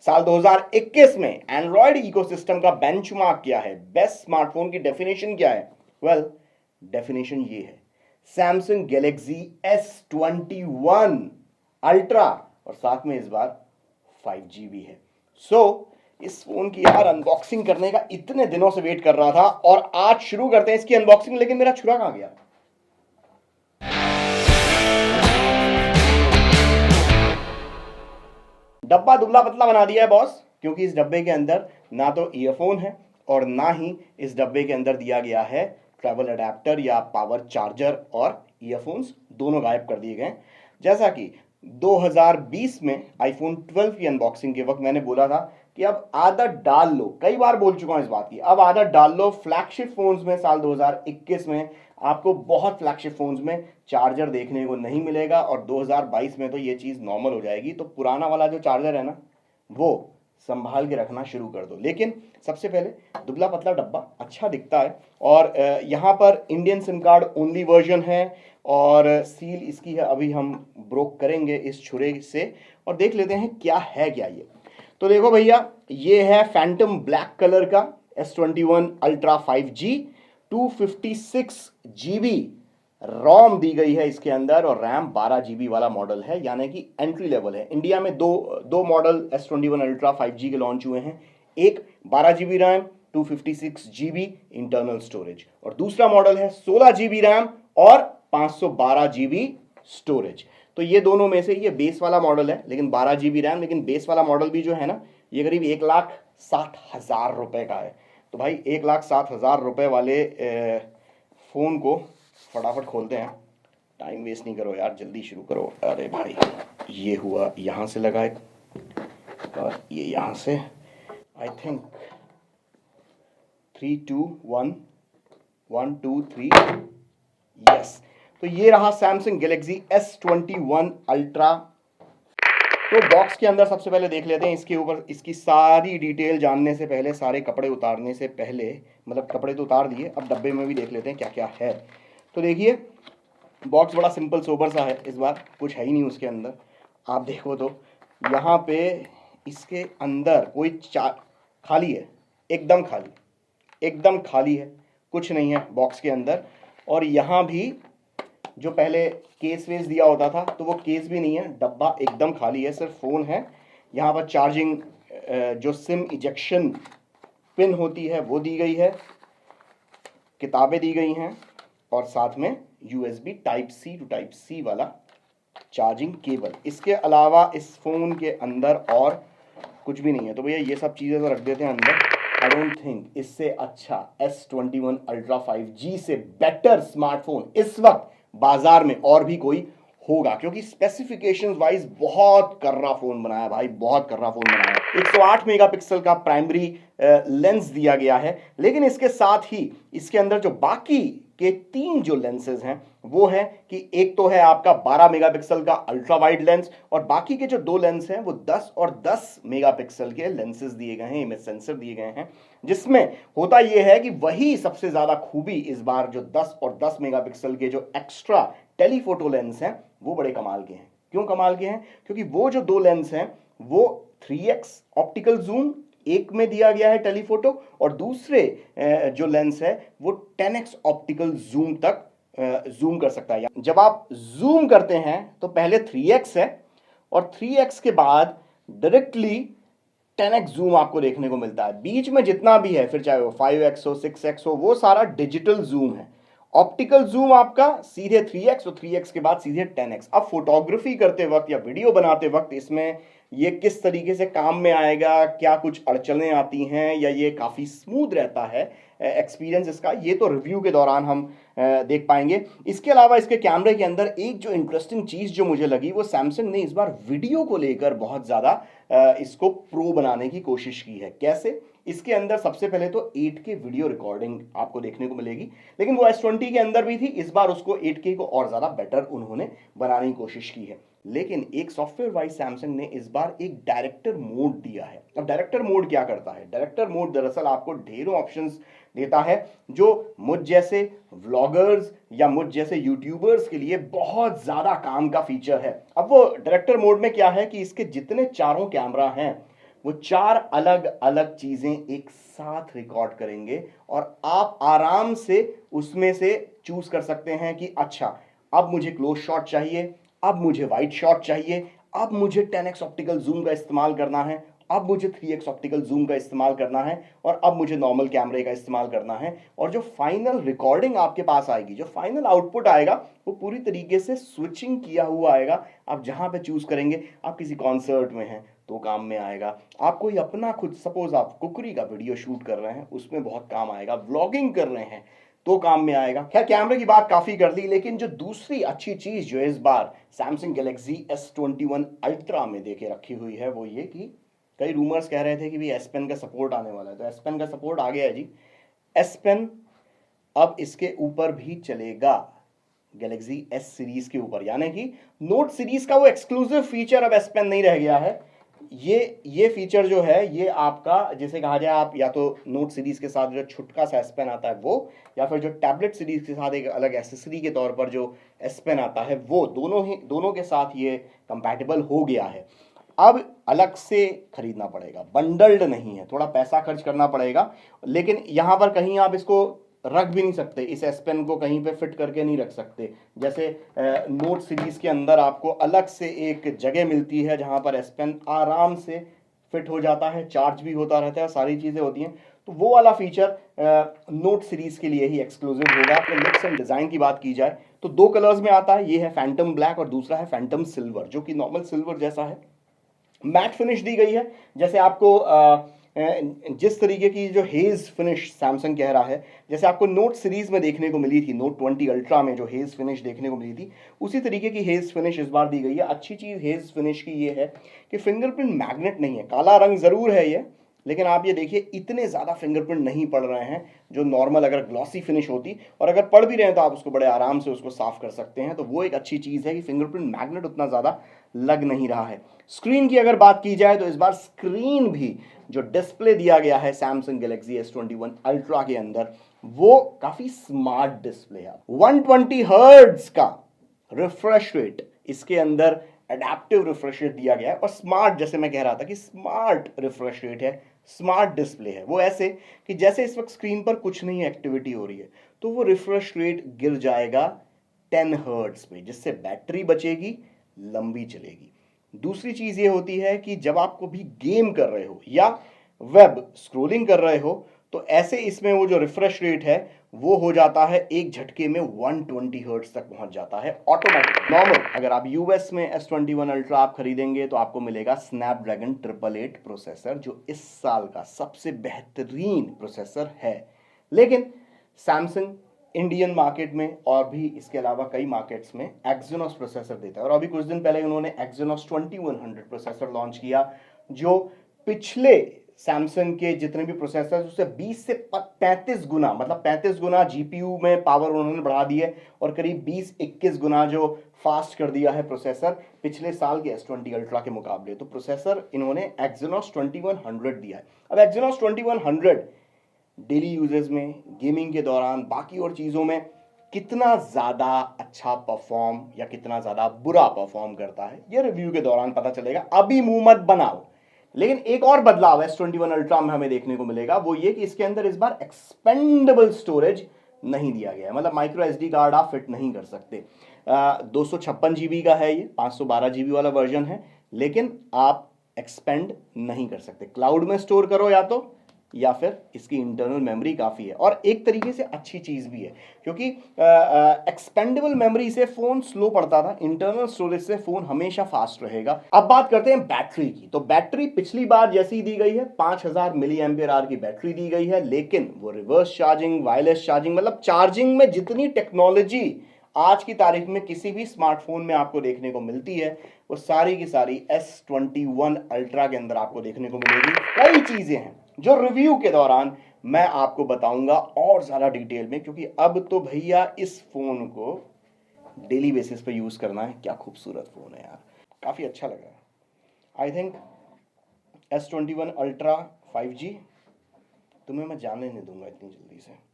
साल 2021 में Android ecosystem का बेंचमार्क क्या है, बेस्ट स्मार्टफोन की डेफिनेशन क्या है? वेल, डेफिनेशन ये है सैमसंग गैलेक्सी S21 अल्ट्रा, और साथ में इस बार 5G भी है। इस फोन की यार अनबॉक्सिंग करने का इतने दिनों से वेट कर रहा था, और आज शुरू करते हैं इसकी अनबॉक्सिंग। लेकिन मेरा छुरा कहां गया? डब्बा दुबला पतला बना दिया है बॉस, क्योंकि इस डब्बे के अंदर ना तो ईयरफोन है और ना ही इस डब्बे के अंदर दिया गया है ट्रैवल अडेप्टर या पावर चार्जर, और ईयरफोन्स दोनों गायब कर दिए गए। जैसा कि 2020 में आईफोन 12 की अनबॉक्सिंग के वक्त मैंने बोला था कि अब आदत डाल लो, कई बार बोल चुका हूं इस बात की, अब आदत डाल लो फ्लैगशिप फोन्स में। साल 2021 में आपको बहुत फ्लैगशिप फोन्स में चार्जर देखने को नहीं मिलेगा, और 2022 में तो ये चीज़ नॉर्मल हो जाएगी। तो पुराना वाला जो चार्जर है ना, वो संभाल के रखना शुरू कर दो। लेकिन सबसे पहले दुबला पतला डब्बा अच्छा दिखता है, और यहाँ पर Indian SIM card only version है, और सील इसकी है अभी हम ब्रोक करेंगे इस छुरे से, और देख लेते हैं क्या है क्या ये। तो देखो भैया, ये है फैंटम ब्लैक कलर का S21 अल्ट्रा 5G, 256 GB रोम दी गई है इसके अंदर, और रैम 12 GB वाला मॉडल है, यानी कि एंट्री लेवल है। इंडिया में दो मॉडल S21 अल्ट्रा 5G के लॉन्च हुए हैं, एक 12 GB RAM 256 GB internal storage, और दूसरा मॉडल है 16 GB रैम और 512 GB स्टोरेज। तो ये दोनों में से ये बेस वाला मॉडल है, लेकिन 12 GB रैम, लेकिन बेस वाला मॉडल भी जो है ना, ये करीब 1,60,000 रुपए का है। तो भाई 1,60,000 रुपए वाले फ़ोन को फटाफट खोलते हैं, टाइम वेस्ट नहीं करो यार, जल्दी शुरू करो। अरे भाई, ये हुआ यहाँ से लगा एक, और ये यहाँ से, आई थिंक 3 2 1 1 2 3, यस। तो ये रहा सैमसंग गैलेक्सी S21 अल्ट्रा। तो बॉक्स के अंदर सबसे पहले देख लेते हैं इसके ऊपर, इसकी सारी डिटेल जानने से पहले, सारे कपड़े उतारने से पहले, मतलब कपड़े तो उतार दिए, अब डब्बे में भी देख लेते हैं क्या क्या है। तो देखिए, बॉक्स बड़ा सिंपल सोबर सा है, इस बार कुछ है ही नहीं उसके अंदर। आप देखो तो यहाँ पे इसके अंदर कोई खाली है, एकदम खाली, एकदम खाली है, कुछ नहीं है बॉक्स के अंदर। और यहाँ भी जो पहले केस वेस दिया होता था, तो वो केस भी नहीं है, डब्बा एकदम खाली है, सिर्फ फ़ोन है। यहाँ पर चार्जिंग जो सिम इजेक्शन पिन होती है वो दी गई है, किताबें दी गई हैं, और साथ में USB Type-C to Type-C वाला चार्जिंग केबल। इसके अलावा इस फ़ोन के अंदर और कुछ भी नहीं है। तो भैया ये सब चीज़ें तो रख देते हैं अंदर। आई डोंट थिंक इससे अच्छा S21 अल्ट्रा 5G से बेटर स्मार्टफोन इस वक्त बाजार में और भी कोई होगा, क्योंकि स्पेसिफिकेशंस वाइज बहुत कर्रा फोन बनाया भाई, बहुत कर्रा फोन बनाया। 108 मेगापिक्सल का प्राइमरी लेंस दिया गया है, लेकिन इसके साथ ही इसके अंदर जो बाकी के 3 जो लेंसेज हैं वो है कि एक तो है आपका 12 मेगापिक्सल का अल्ट्रा वाइड लेंस, और बाकी के जो 2 लेंस हैं वो 10 और 10 मेगापिक्सल के लेंसेज दिए गए हैं, इमेज सेंसर दिए गए हैं। जिसमें होता यह है कि वही सबसे ज्यादा खूबी इस बार जो 10 और 10 मेगापिक्सल के जो एक्स्ट्रा टेलीफोटो लेंस हैं वो बड़े कमाल के हैं। क्यों कमाल के हैं? क्योंकि वो जो 2 लेंस हैं वो 3x ऑप्टिकल जूम एक में दिया गया है टेलीफोटो, और दूसरे जो लेंस है वो 10x ऑप्टिकल जूम तक जूम कर सकता है। जब आप जूम करते हैं तो पहले 3x है, और 3x के बाद डायरेक्टली 10x जूम आपको देखने को मिलता है। बीच में जितना भी है, फिर चाहे वो 5x हो 6x हो, वो सारा डिजिटल जूम है। ऑप्टिकल जूम आपका सीधे 3x, और 3x के बाद सीधे 10x। अब फोटोग्राफी करते वक्त या वीडियो बनाते वक्त इसमें ये किस तरीके से काम में आएगा, क्या कुछ अड़चनें आती हैं, या ये काफ़ी स्मूथ रहता है एक्सपीरियंस इसका, ये तो रिव्यू के दौरान हम देख पाएंगे। इसके अलावा इसके कैमरे के अंदर एक जो इंटरेस्टिंग चीज़ जो मुझे लगी, वो सैमसंग ने इस बार वीडियो को लेकर बहुत ज़्यादा इसको प्रो बनाने की कोशिश की है। कैसे? इसके अंदर सबसे पहले तो 8K वीडियो रिकॉर्डिंग आपको देखने को मिलेगी, लेकिन वो S20 के अंदर भी थी, इस बार उसको 8K को और ज़्यादा बेटर उन्होंने बनाने की कोशिश की है। लेकिन एक सॉफ्टवेयर वाइज सैमसंग ने इस बार एक डायरेक्टर मोड दिया है। अब डायरेक्टर मोड क्या करता है? डायरेक्टर मोड दरअसल आपको ढेरों ऑप्शंस देता है जो मुझ जैसे व्लॉगर्स या मुझ जैसे यूट्यूबर्स के लिए बहुत ज़्यादा काम का फीचर है। अब वो डायरेक्टर मोड में क्या है कि इसके जितने चारों कैमरा हैं वो 4 अलग अलग चीजें एक साथ रिकॉर्ड करेंगे और आप आराम से उसमें से चूज कर सकते हैं कि अच्छा अब मुझे क्लोज शॉट चाहिए, अब मुझे वाइड शॉट चाहिए, अब मुझे 10x ऑप्टिकल जूम का इस्तेमाल करना है, अब मुझे 3x ऑप्टिकल जूम का इस्तेमाल करना है, और अब मुझे नॉर्मल कैमरे का इस्तेमाल करना है। और जो फाइनल रिकॉर्डिंग आपके पास आएगी, जो फाइनल आउटपुट आएगा, वो पूरी तरीके से स्विचिंग किया हुआ आएगा। आप जहां पे चूज करेंगे, आप किसी कॉन्सर्ट में हैं तो काम में आएगा, आप कोई अपना खुद सपोज आप कुकरी का वीडियो शूट कर रहे हैं उसमें बहुत काम आएगा, व्लॉगिंग कर रहे हैं तो काम में आएगा। खैर कैमरे की बात काफी कर ली, लेकिन जो दूसरी अच्छी चीज जो इस बार सैमसंग गैलेक्सी S21 अल्ट्रा में देके रखी हुई है वो ये कि कई रूमर्स कह रहे थे कि भी S Pen का सपोर्ट आने वाला है, तो S Pen का सपोर्ट आ गया है जी। S Pen अब इसके ऊपर भी चलेगा, गैलेक्सी S सीरीज के ऊपर, यानी कि नोट सीरीज का वो एक्सक्लूसिव फीचर अब S Pen नहीं रह गया है। ये फीचर जो है ये आपका जिसे कहा जाए, आप या तो नोट सीरीज के साथ जो छुटका सा S Pen आता है वो, या फिर जो टैबलेट सीरीज के साथ एक अलग एसेसरी के तौर पर जो S Pen आता है वो, दोनों के साथ ये कंपैटिबल हो गया है। अब अलग से खरीदना पड़ेगा, बंडल्ड नहीं है, थोड़ा पैसा खर्च करना पड़ेगा, लेकिन यहां पर कहीं आप इसको रख भी नहीं सकते, इस S Pen को कहीं पे फिट करके नहीं रख सकते। जैसे नोट सीरीज के अंदर आपको अलग से एक जगह मिलती है जहां पर S Pen आराम से फिट हो जाता है, चार्ज भी होता रहता है, सारी चीजें होती हैं। तो वो वाला फीचर नोट सीरीज के लिए ही एक्सक्लूसिव होगा। अपने लुक्स एंड डिजाइन की बात की जाए तो 2 कलर्स में आता है, ये है फैंटम ब्लैक और दूसरा है फैंटम सिल्वर, जो कि नॉर्मल सिल्वर जैसा है। मैट फिनिश दी गई है, जैसे आपको जिस तरीके की जो हेज फिनिश सैमसंग कह रहा है, जैसे आपको नोट सीरीज में देखने को मिली थी, नोट 20 अल्ट्रा में जो हेज फिनिश देखने को मिली थी, उसी तरीके की हेज फिनिश इस बार दी गई है। अच्छी चीज हेज फिनिश की ये है कि फिंगरप्रिंट मैग्नेट नहीं है, काला रंग जरूर है ये, लेकिन आप ये देखिए इतने ज्यादा फिंगरप्रिंट नहीं पड़ रहे हैं जो नॉर्मल अगर ग्लॉसी फिनिश होती, और अगर पड़ भी रहे हैं तो आप उसको बड़े आराम से उसको साफ कर सकते हैं। तो वो एक अच्छी चीज है कि फिंगरप्रिंट मैग्नेट उतना ज्यादा लग नहीं रहा है। स्क्रीन की अगर बात की जाए तो इस बार स्क्रीन भी जो डिस्प्ले दिया गया है सैमसंग गैलेक्सी S21 अल्ट्रा के अंदर वो काफी स्मार्ट डिस्प्ले है। 120 हर्ट्ज का रिफ्रेश रेट इसके अंदर एडेप्टिव रिफ्रेश रेट दिया गया है, और स्मार्ट, जैसे मैं कह रहा था कि स्मार्ट रिफ्रेश रेट है, स्मार्ट डिस्प्ले है, वो ऐसे कि जैसे इस वक्त स्क्रीन पर कुछ नहीं एक्टिविटी हो रही है तो वो रिफ्रेश रेट गिर जाएगा 10 हर्ट्ज पे, जिससे बैटरी बचेगी, लंबी चलेगी। दूसरी चीज ये होती है कि जब आप कभी गेम कर रहे हो या वेब स्क्रोलिंग कर रहे हो तो ऐसे इसमें वो जो रिफ्रेश रेट है वो हो जाता है एक झटके में 120 हर्ट्ज तक पहुंच जाता है ऑटोमेटिक। नॉर्मल अगर आप यूएस में S21 अल्ट्रा आप खरीदेंगे तो आपको मिलेगा स्नैपड्रैगन 888 प्रोसेसर, जो इस साल का सबसे बेहतरीन प्रोसेसर है। लेकिन सैमसंग इंडियन मार्केट में और भी इसके अलावा कई मार्केट्स में एक्सिनोस प्रोसेसर देता है, और अभी कुछ दिन पहले उन्होंने एक्सिनोस 2100 प्रोसेसर लॉन्च किया, जो पिछले सैमसंग के जितने भी प्रोसेसर उससे 20 से 35 गुना, मतलब 35 गुना जीपीयू में पावर उन्होंने बढ़ा दी है, और करीब 20-21 गुना जो फास्ट कर दिया है प्रोसेसर पिछले साल के S20 अल्ट्रा के मुकाबले। तो प्रोसेसर इन्होंने एक्सिनोस 2100 दिया है। अब एक्सिनोस 2100 डेली यूजेस में, गेमिंग के दौरान, बाकी और चीज़ों में कितना ज़्यादा अच्छा परफॉर्म या कितना ज़्यादा बुरा परफॉर्म करता है ये रिव्यू के दौरान पता चलेगा, अभी मुंह मत बनाओ। लेकिन एक और बदलाव S21 अल्ट्रा में हमें देखने को मिलेगा, वो ये कि इसके अंदर इस बार एक्सपेंडेबल स्टोरेज नहीं दिया गया है, मतलब माइक्रो SD कार्ड आप फिट नहीं कर सकते। 256 GB का है ये, 512 GB वाला वर्जन है, लेकिन आप एक्सपेंड नहीं कर सकते। क्लाउड में स्टोर करो या फिर इसकी इंटरनल मेमोरी काफ़ी है, और एक तरीके से अच्छी चीज़ भी है क्योंकि एक्सपेंडेबल मेमोरी से फ़ोन स्लो पड़ता था, इंटरनल स्टोरेज से फ़ोन हमेशा फास्ट रहेगा। अब बात करते हैं बैटरी की, तो बैटरी पिछली बार जैसी दी गई है 5000 मिली एम्पियर आवर की बैटरी दी गई है, लेकिन वो रिवर्स चार्जिंग, वायरलेस चार्जिंग, मतलब चार्जिंग में जितनी टेक्नोलॉजी आज की तारीख में किसी भी स्मार्टफोन में आपको देखने को मिलती है वो सारी की सारी S21 अल्ट्रा के अंदर आपको देखने को मिलेगी। कई चीज़ें हैं जो रिव्यू के दौरान मैं आपको बताऊंगा और ज़्यादा डिटेल में, क्योंकि अब तो भैया इस फ़ोन को डेली बेसिस पे यूज़ करना है। क्या खूबसूरत फ़ोन है यार, काफ़ी अच्छा लग रहा है। I think S21 ultra 5G तुम्हें मैं जाने नहीं दूंगा इतनी जल्दी से।